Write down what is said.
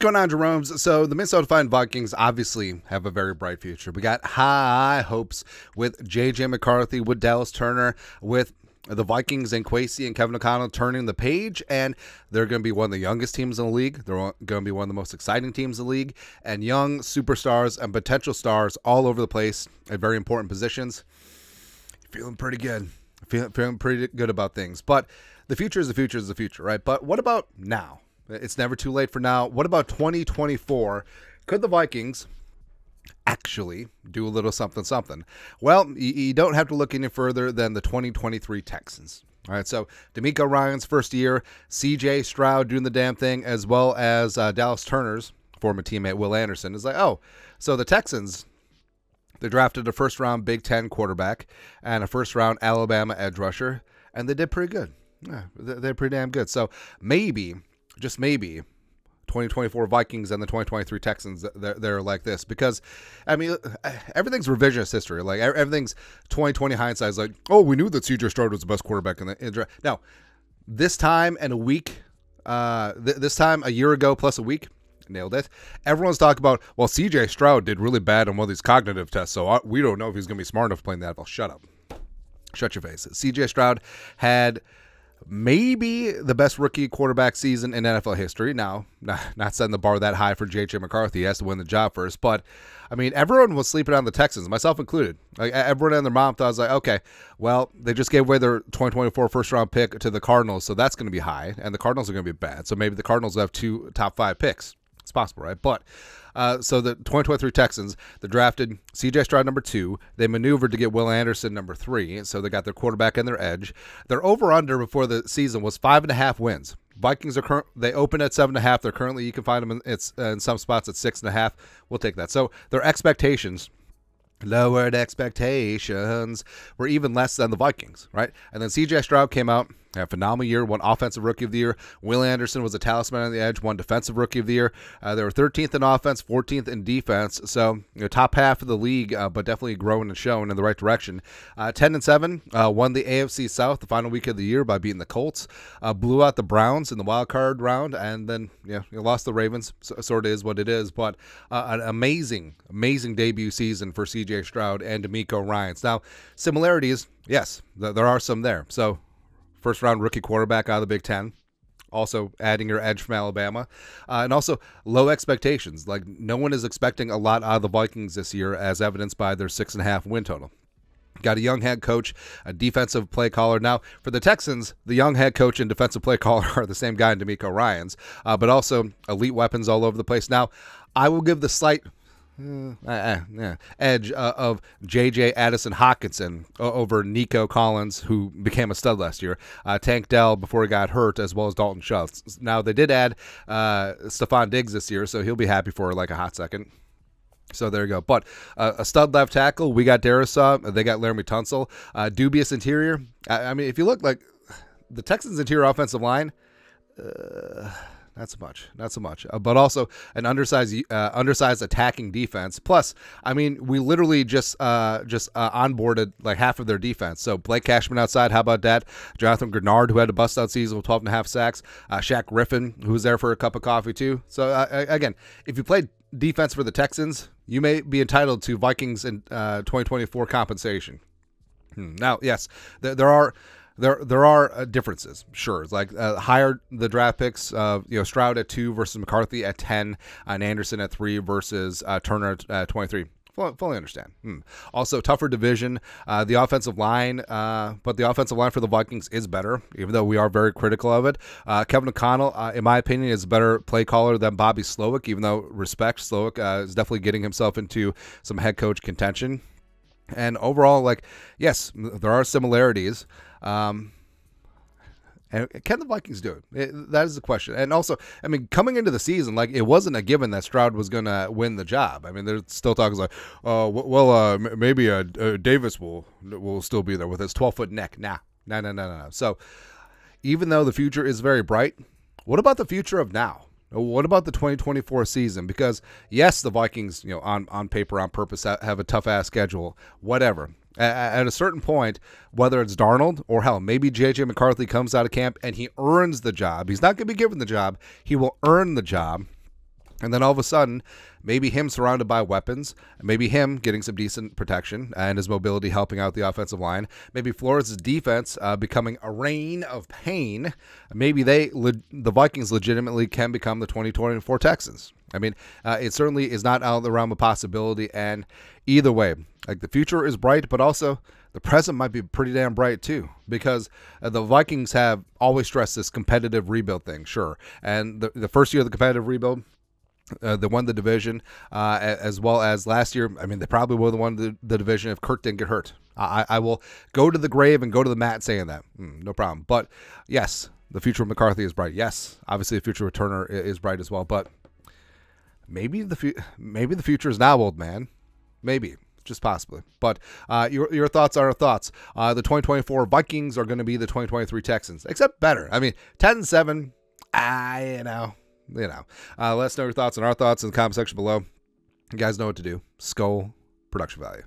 going on, Jerome's? So the Minnesota Vikings obviously have a very bright future. We got high hopes with J.J. McCarthy, with Dallas Turner, with the Vikings and Kwesi and Kevin O'Connell turning the page, and they're going to be one of the youngest teams in the league. They're going to be one of the most exciting teams in the league, and young superstars and potential stars all over the place at very important positions. Feeling pretty good. Feeling pretty good about things. But the future is the future is the future, right? But what about now? It's never too late for now. What about 2024? Could the Vikings actually do a little something? Well, you don't have to look any further than the 2023 Texans. All right, so D'Amico Ryan's first year, C.J. Stroud doing the damn thing, as well as Dallas Turner's former teammate Will Anderson. Is like, oh, so the Texans, they drafted a first-round Big Ten quarterback and a first-round Alabama edge rusher, and they did pretty good. Yeah, they're pretty damn good. So maybe, just maybe, 2024 Vikings and the 2023 Texans, they're like this. Because, I mean, everything's revisionist history. Like, everything's 2020 hindsight. Is like, oh, we knew that C.J. Stroud was the best quarterback in the draft. Now, this time and a week, this time a year ago plus a week, nailed it. Everyone's talking about, well, C.J. Stroud did really bad on one of these cognitive tests, so we don't know if he's going to be smart enough playing the NFL. Shut up. Shut your face. C.J. Stroud had maybe the best rookie quarterback season in NFL history. Now, not setting the bar that high for J.J. McCarthy. He has to win the job first. But, I mean, everyone was sleeping on the Texans, myself included. Like, everyone and their mom thought, I was like, okay, well, they just gave away their 2024 first-round pick to the Cardinals, so that's going to be high, and the Cardinals are going to be bad. So maybe the Cardinals will have 2 top 5 picks. It's possible, right? But so the 2023 Texans, they drafted C.J. Stroud number 2. They maneuvered to get Will Anderson number 3. So they got their quarterback and their edge. Their over/under before the season was 5.5 wins. Vikings are they opened at 7.5. They're currently, you can find them in some spots at 6.5. We'll take that. So their expectations, lowered expectations, were even less than the Vikings, right? And then C.J. Stroud came out, had a phenomenal year, won Offensive Rookie of the Year. Will Anderson was a talisman on the edge, won Defensive Rookie of the Year. They were 13th in offense, 14th in defense. So, top half of the league, but definitely growing and showing in the right direction. 10-7, won the AFC South the final week of the year by beating the Colts. Blew out the Browns in the wild card round, and then lost the Ravens. So, sort of is what it is. But an amazing debut season for C.J. Stroud and D'Amico Ryans. Now, similarities, yes, there are some there. So, first-round rookie quarterback out of the Big Ten. Also adding your edge from Alabama. And also low expectations. Like, no one is expecting a lot out of the Vikings this year, as evidenced by their 6.5 win total. Got a young head coach, a defensive play caller. Now, for the Texans, the young head coach and defensive play caller are the same guy in D'Amico Ryans, but also elite weapons all over the place. Now, I will give the slight edge of J.J. Addison Hawkinson over Nico Collins, who became a stud last year, Tank Dell before he got hurt, as well as Dalton Schultz. Now, they did add Stephon Diggs this year, so he'll be happy for like a hot second. So there you go. But a stud left tackle, we got Darisaw, they got Laramie Tunsil. Dubious interior. I mean, if you look, like, the Texans' interior offensive line, not so much. But also an undersized attacking defense. Plus, I mean, we literally just onboarded like half of their defense. So Blake Cashman outside, how about that? Jonathan Grenard, who had a bust-out season with 12.5 sacks. Shaq Griffin, who was there for a cup of coffee too. So again, if you played defense for the Texans, you may be entitled to Vikings in 2024 compensation. Now, yes, there are differences, sure. It's like higher the draft picks, Stroud at 2 versus McCarthy at 10, and Anderson at 3 versus Turner at 23. Fully understand. Also, tougher division. The offensive line, but the offensive line for the Vikings is better, even though we are very critical of it. Kevin O'Connell, in my opinion, is a better play caller than Bobby Slowick, even though respect, Slowick is definitely getting himself into some head coach contention. And overall, like, yes, there are similarities. And can the Vikings do it? That is the question. And also, I mean, coming into the season, like, it wasn't a given that Stroud was going to win the job. I mean, there's still talk like, maybe Davis will still be there with his 12-foot neck. No. So, even though the future is very bright, what about the future of now? What about the 2024 season? Because, yes, the Vikings, on paper, on purpose, have a tough-ass schedule, whatever. At a certain point, whether it's Darnold or, hell, maybe J.J. McCarthy comes out of camp and he earns the job. He's not going to be given the job. He will earn the job. And then all of a sudden, maybe him surrounded by weapons, maybe him getting some decent protection and his mobility helping out the offensive line, maybe Flores' defense becoming a reign of pain, maybe the Vikings legitimately can become the 2024 Texans. I mean, it certainly is not out of the realm of possibility, and either way, like, the future is bright, but also the present might be pretty damn bright too, because the Vikings have always stressed this competitive rebuild thing, sure, and the first year of the competitive rebuild, they won the division, as well as last year. I mean, they probably would have won the division if Kirk didn't get hurt. I will go to the grave and go to the mat saying that. No problem. But yes, the future of McCarthy is bright. Yes, obviously the future of Turner is bright as well. But maybe the future is now, old man. Maybe. Just possibly. But your thoughts are our thoughts. The 2024 Vikings are going to be the 2023 Texans, except better. I mean, 10-7, let us know your thoughts and our thoughts in the comment section below. You guys know what to do. Skull production value.